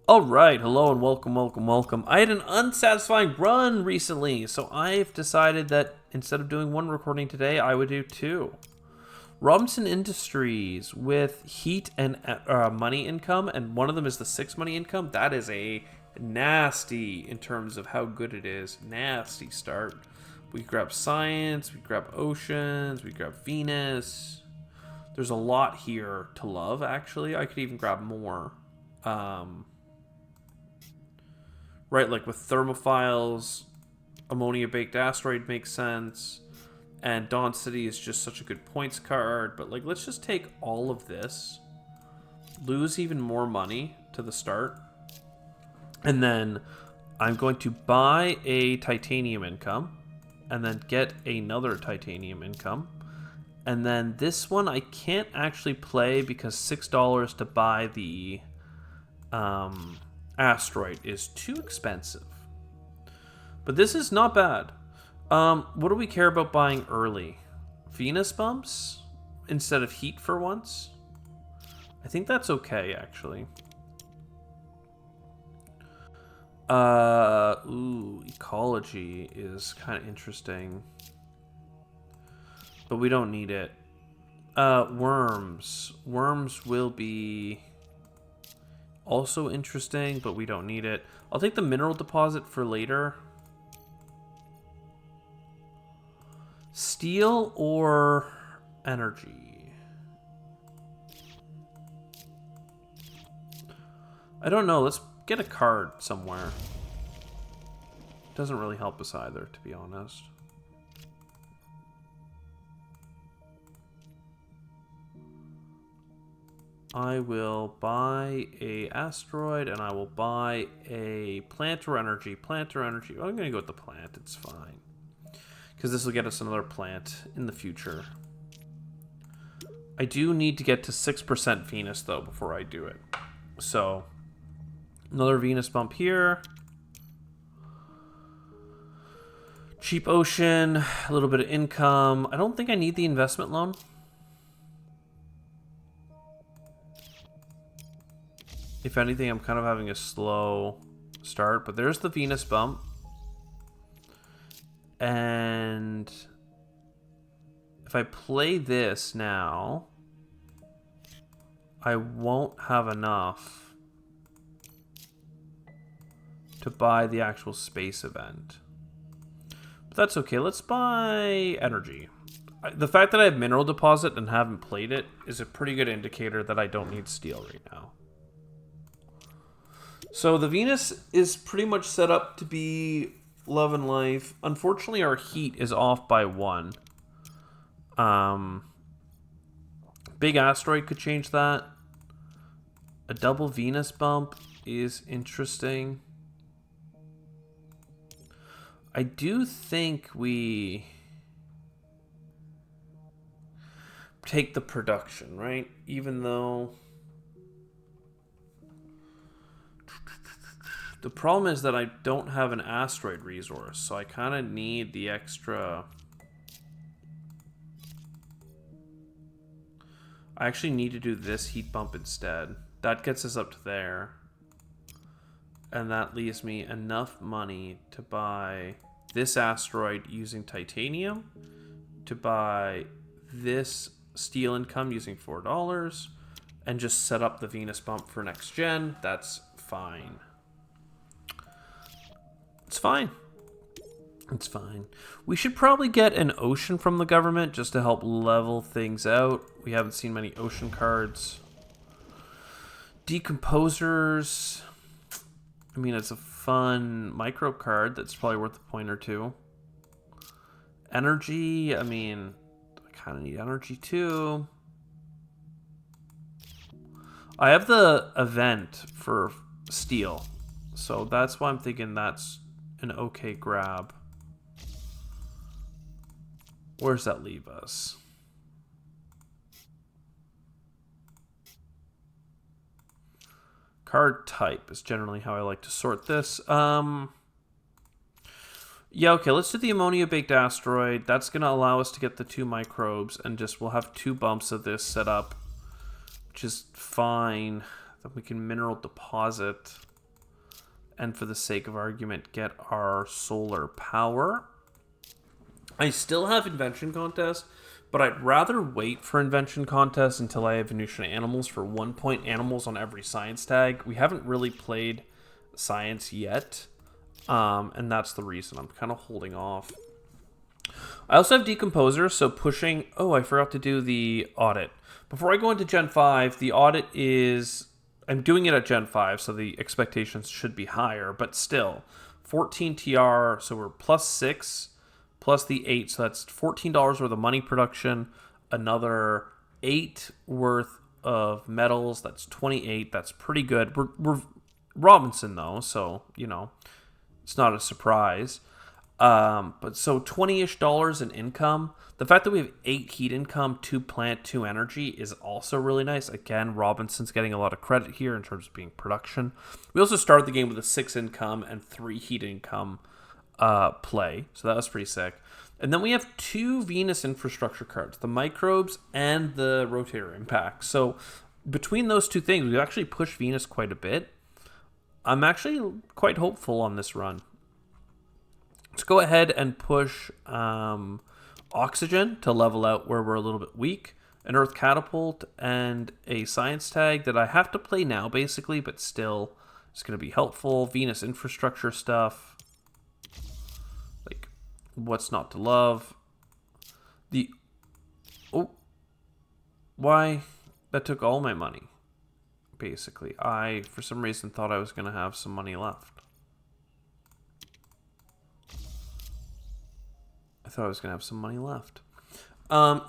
All right, hello and welcome, welcome, welcome. I had an unsatisfying run recently, so I've decided that instead of doing one recording today, I would do two. Robinson Industries with heat and money income, and one of them is the 6 money income. That is a nasty, in terms of how good it is, nasty start. We grab science, we grab oceans, we grab Venus. There's a lot here to love, actually. I could even grab more. Right, like with thermophiles, ammonia-baked asteroid makes sense, and Dawn City is just such a good points card. But like, let's just take all of this, lose even more money to the start, and then I'm going to buy a titanium income, and then get another titanium income, and then this one I can't actually play because $6 to buy the asteroid is too expensive. But this is not bad. What do we care about buying early? Venus bumps instead of heat for once? I think that's okay, actually. Ecology is kind of interesting. But we don't need it. Worms. Worms will be also interesting, but we don't need it. I'll take the mineral deposit for later. Steel or energy? I don't know. Let's get a card somewhere. Doesn't really help us either, to be honest. I will buy a asteroid, and I will buy a plant or energy. Plant or energy. I'm going to go with the plant. It's fine. Because this will get us another plant in the future. I do need to get to 6% Venus, though, before I do it. So, another Venus bump here. Cheap ocean. A little bit of income. I don't think I need the investment loan. If anything, I'm kind of having a slow start, but there's the Venus bump. And if I play this now, I won't have enough to buy the actual space event. But that's okay. Let's buy energy. The fact that I have mineral deposit and haven't played it is a pretty good indicator that I don't need steel right now. So the Venus is pretty much set up to be love and life. Unfortunately, our heat is off by 1. Big asteroid could change that. A double Venus bump is interesting. I do think we take the production, right? Even though the problem is that I don't have an asteroid resource, so I kind of need the extra. I actually need to do this heat bump instead. That gets us up to there. And that leaves me enough money to buy this asteroid using titanium, to buy this steel income using $4, and just set up the Venus bump for next gen. That's fine. It's fine. It's fine. We should probably get an ocean from the government just to help level things out. We haven't seen many ocean cards. Decomposers. I mean, it's a fun micro card that's probably worth a point or two. Energy. I mean, I kind of need energy too. I have the event for steel, so that's why I'm thinking that's an okay grab. Where does that leave us? Card type is generally how I like to sort this. Yeah, okay, let's do the ammonia-baked asteroid. That's going to allow us to get the 2 microbes, and just we'll have 2 bumps of this set up, which is fine. Then we can mineral deposit. and for the sake of argument, get our solar power. I still have Invention Contest, but I'd rather wait for Invention Contest until I have Venusian Animals for 1 point animals on every science tag. We haven't really played science yet, and that's the reason I'm kind of holding off. I also have Decomposer, so pushing... Oh, I forgot to do the audit. Before I go into Gen 5, the audit is... I'm doing it at Gen 5, so the expectations should be higher, but still. 14 TR, so we're plus 6, plus the 8, so that's $14 worth of money production, another 8 worth of metals, that's 28, that's pretty good. We're Robinson, though, so, you know, it's not a surprise. But so $20-ish in income. The fact that we have 8 heat income, 2 plant, 2 energy is also really nice. Again, Robinson's getting a lot of credit here in terms of being production. We also started the game with a 6 income and 3 heat income play. So that was pretty sick. And then we have 2 Venus infrastructure cards, the microbes and the rotator impact. So between those two things, we've actually pushed Venus quite a bit. I'm actually quite hopeful on this run. Let's go ahead and push Oxygen to level out where we're a little bit weak, an Earth Catapult, and a Science Tag that I have to play now, basically, but still it's going to be helpful. Venus infrastructure stuff. Like, what's not to love? Oh. Why? That took all my money, basically. I, for some reason, thought I was going to have some money left. I thought I was going to have some money left.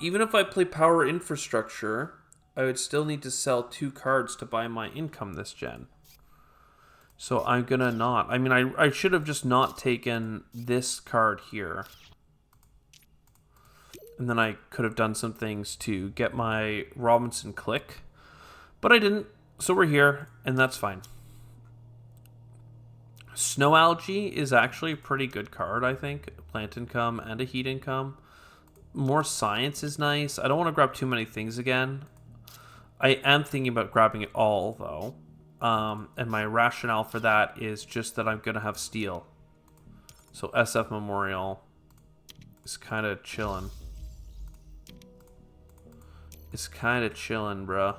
Even if I play Power Infrastructure, I would still need to sell 2 cards to buy my income this gen. So I'm going to not. I mean, I should have just not taken this card here. And then I could have done some things to get my Robinson click. But I didn't. So we're here, and that's fine. Snow Algae is actually a pretty good card, I think. Plant income and a heat income. More science is nice. I don't want to grab too many things again. I am thinking about grabbing it all, though. And my rationale for that is just that I'm going to have steel. So SF Memorial is kind of chilling. It's kind of chilling, bruh.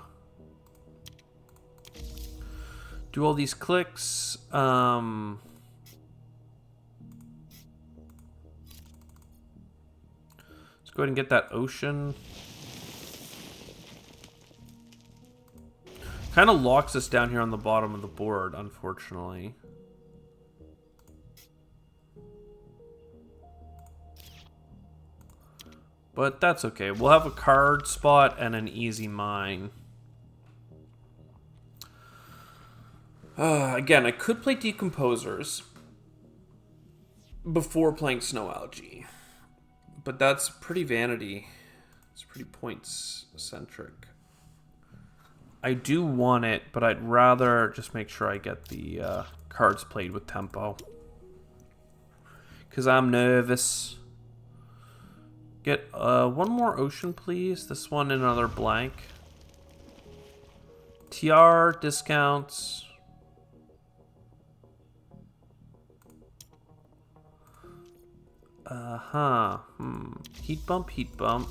Do all these clicks. Let's go ahead and get that ocean. Kind of locks us down here on the bottom of the board, unfortunately. But that's okay. We'll have a card spot and an easy mine. Again, I could play Decomposers before playing Snow Algae. But that's pretty vanity. It's pretty points-centric. I do want it, but I'd rather just make sure I get the cards played with tempo. Because I'm nervous. Get one more ocean, please. This one in another blank. TR discounts. Heat bump, heat bump.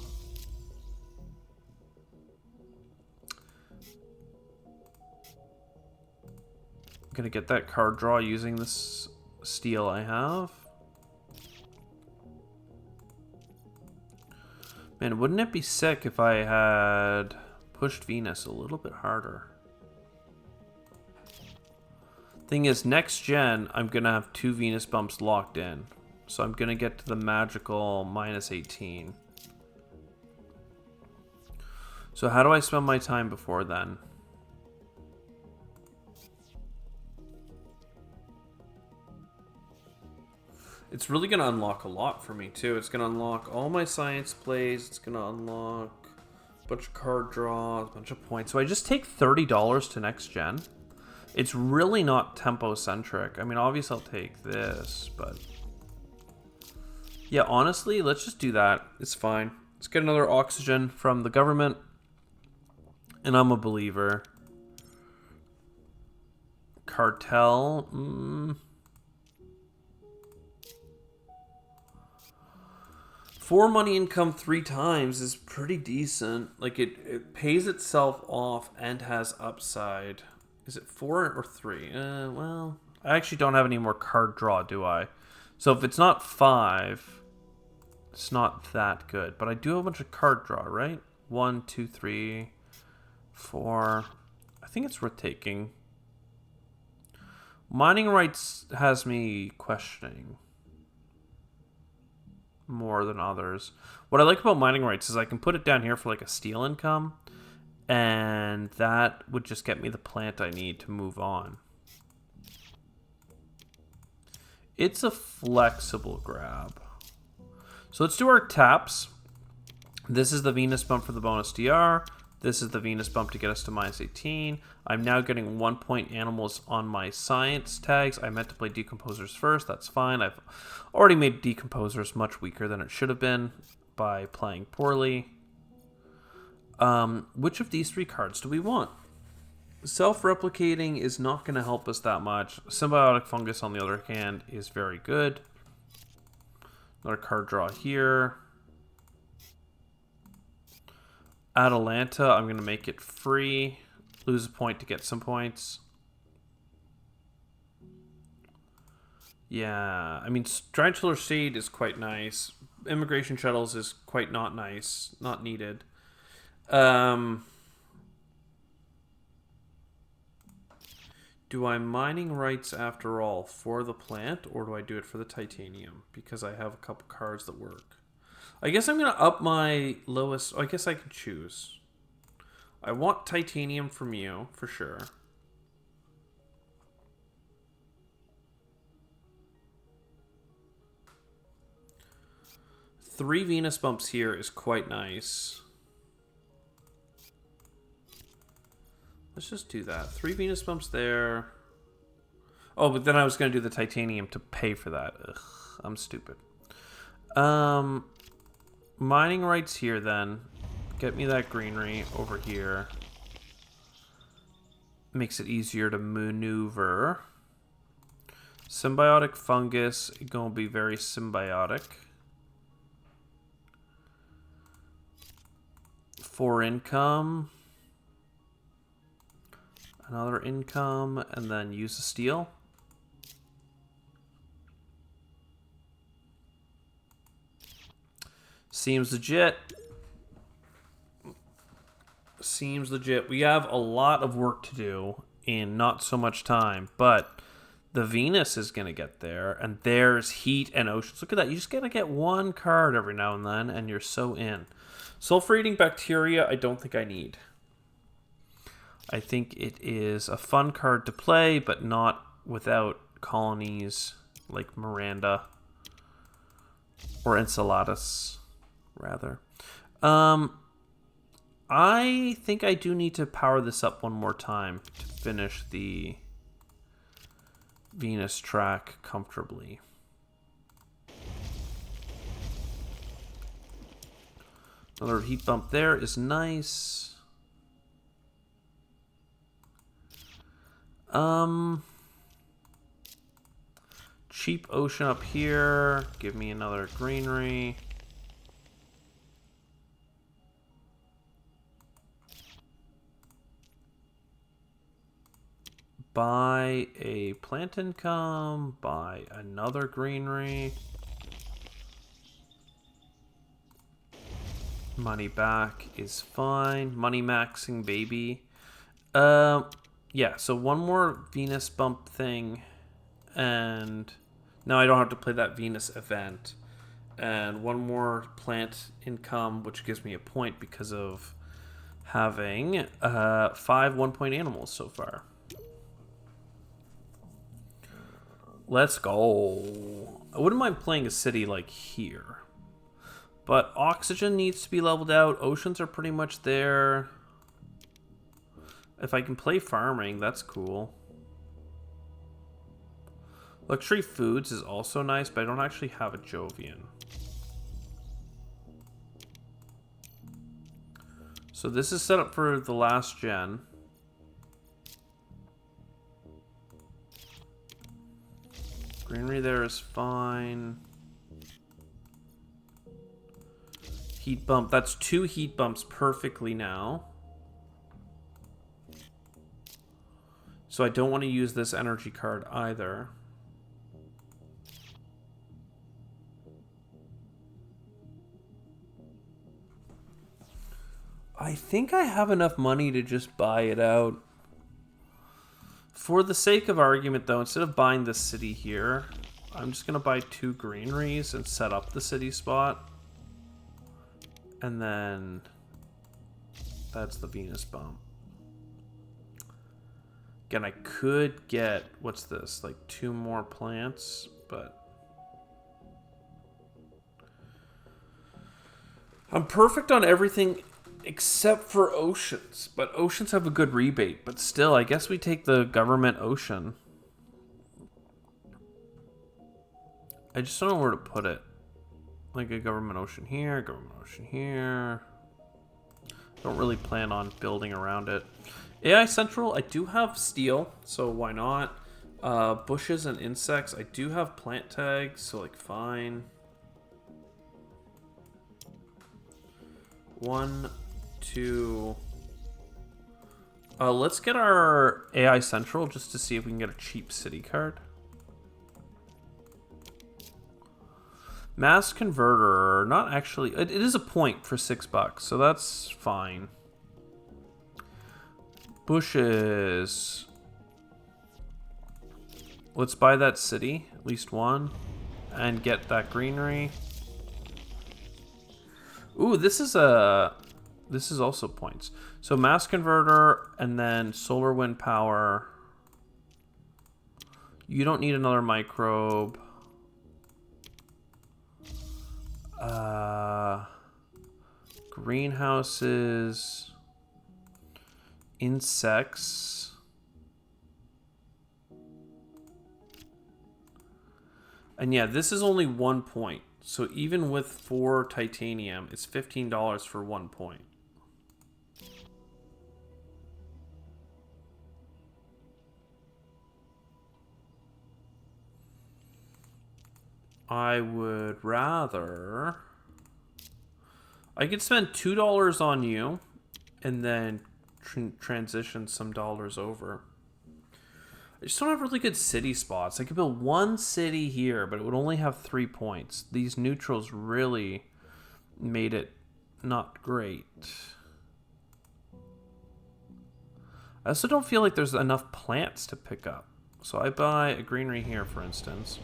I'm gonna get that card draw using this steel I have. Man, wouldn't it be sick if I had pushed Venus a little bit harder? Thing is, next gen, I'm gonna have 2 Venus bumps locked in. So I'm gonna get to the magical -18. So how do I spend my time before then? It's really gonna unlock a lot for me too. It's gonna unlock all my science plays. It's gonna unlock a bunch of card draws, a bunch of points. So I just take $30 to next gen. It's really not tempo centric. I mean, obviously I'll take this, but yeah, honestly, let's just do that. It's fine. Let's get another oxygen from the government. And I'm a believer. Cartel. 4 money income 3 times is pretty decent. Like, it pays itself off and has upside. Is it 4 or 3? Well, I actually don't have any more card draw, do I? So if it's not 5, it's not that good. But I do have a bunch of card draw, right? 1, 2, 3, 4. I think it's worth taking. Mining rights has me questioning more than others. What I like about mining rights is I can put it down here for like a steel income, and that would just get me the plant I need to move on. It's a flexible grab. So let's do our taps. This is the Venus bump for the bonus DR. This is the Venus bump to get us to -18. I'm now getting 1 point animals on my science tags. I meant to play decomposers first. That's fine. I've already made decomposers much weaker than it should have been by playing poorly. Which of these 3 cards do we want? Self-replicating is not going to help us that much. Symbiotic fungus, on the other hand, is very good. Another card draw here. Atalanta, I'm going to make it free. Lose a point to get some points. Yeah, I mean, Tarantula Shade is quite nice. Immigration Shuttles is quite not nice. Not needed. Do I mining rights after all for the plant, or do I do it for the titanium? Because I have a couple cards that work. I guess I'm going to up my lowest... I guess I can choose. I want titanium from you, for sure. Three Venus bumps here is quite nice. Let's just do that. 3 Venus bumps there. Oh, but then I was going to do the titanium to pay for that. Ugh, I'm stupid. Mining rights here, then. Get me that greenery over here. Makes it easier to maneuver. Symbiotic fungus. Gonna be very symbiotic. 4 income. Another income, and then use the steel. Seems legit. Seems legit. We have a lot of work to do in not so much time, but the Venus is going to get there, and there's heat and oceans. Look at that. You just got to get 1 card every now and then, and you're so in. Sulfur-eating bacteria, I don't think I need. I think it is a fun card to play, but not without colonies like Miranda or Enceladus, rather. I think I do need to power this up one more time to finish the Venus track comfortably. Another heat bump there is nice. Cheap ocean up here. Give me another greenery. Buy a plant income. Buy another greenery. Money back is fine. Money maxing, baby. Yeah, so 1 more Venus bump thing, and now I don't have to play that Venus event. And 1 more plant income, which gives me a point because of having 5 1-point animals so far. Let's go. I wouldn't mind playing a city like here, but oxygen needs to be leveled out. Oceans are pretty much there. If I can play farming, that's cool. Luxury foods is also nice, but I don't actually have a Jovian. So this is set up for the last gen. Greenery there is fine. Heat bump. That's 2 heat bumps perfectly now. So I don't want to use this energy card either. I think I have enough money to just buy it out. For the sake of argument, though, instead of buying this city here, I'm just going to buy 2 greeneries and set up the city spot. And then that's the Venus bump. Again, I could get, what's this, like 2 more plants, but I'm perfect on everything except for oceans. But oceans have a good rebate, but still, I guess we take the government ocean. I just don't know where to put it. Like a government ocean here, government ocean here. Don't really plan on building around it. AI Central, I do have steel, so why not? Bushes and insects, I do have plant tags, so like fine. 1, 2. Let's get our AI Central just to see if we can get a cheap city card. Mass Converter, not actually. It is a point for $6, so that's fine. Bushes. Let's buy that city, at least one, and get that greenery. Ooh, this is also points. So Mass Converter and then Solar Wind Power. You don't need another microbe. Greenhouses. Insects. And yeah, this is only 1 point. So even with 4 titanium, it's $15 for 1 point. I would rather... I could spend $2 on you and then transition some dollars over. I just don't have really good city spots. I could build 1 city here, but it would only have 3 points. These neutrals really made it not great. I also don't feel like there's enough plants to pick up. So I buy a greenery here, for instance.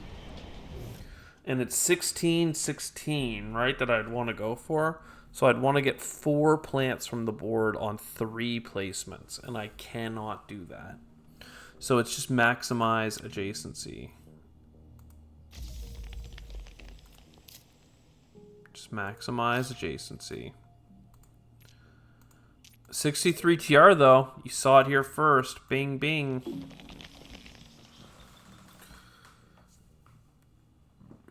And it's 16-16, right, that I'd want to go for. So I'd want to get 4 plants from the board on 3 placements, and I cannot do that. So it's just maximize adjacency. Just maximize adjacency. 63 TR though. You saw it here first. Bing, bing.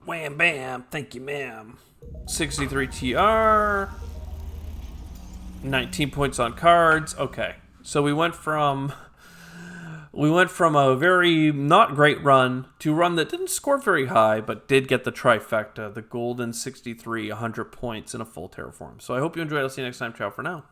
Wham, bam. Thank you, ma'am. 63 TR. 19 points on cards. Okay. So we went from a very not great run to a run that didn't score very high, but did get the trifecta, the golden 63, 100 points in a full terraform. So I hope you enjoyed. I'll see you next time. Ciao for now.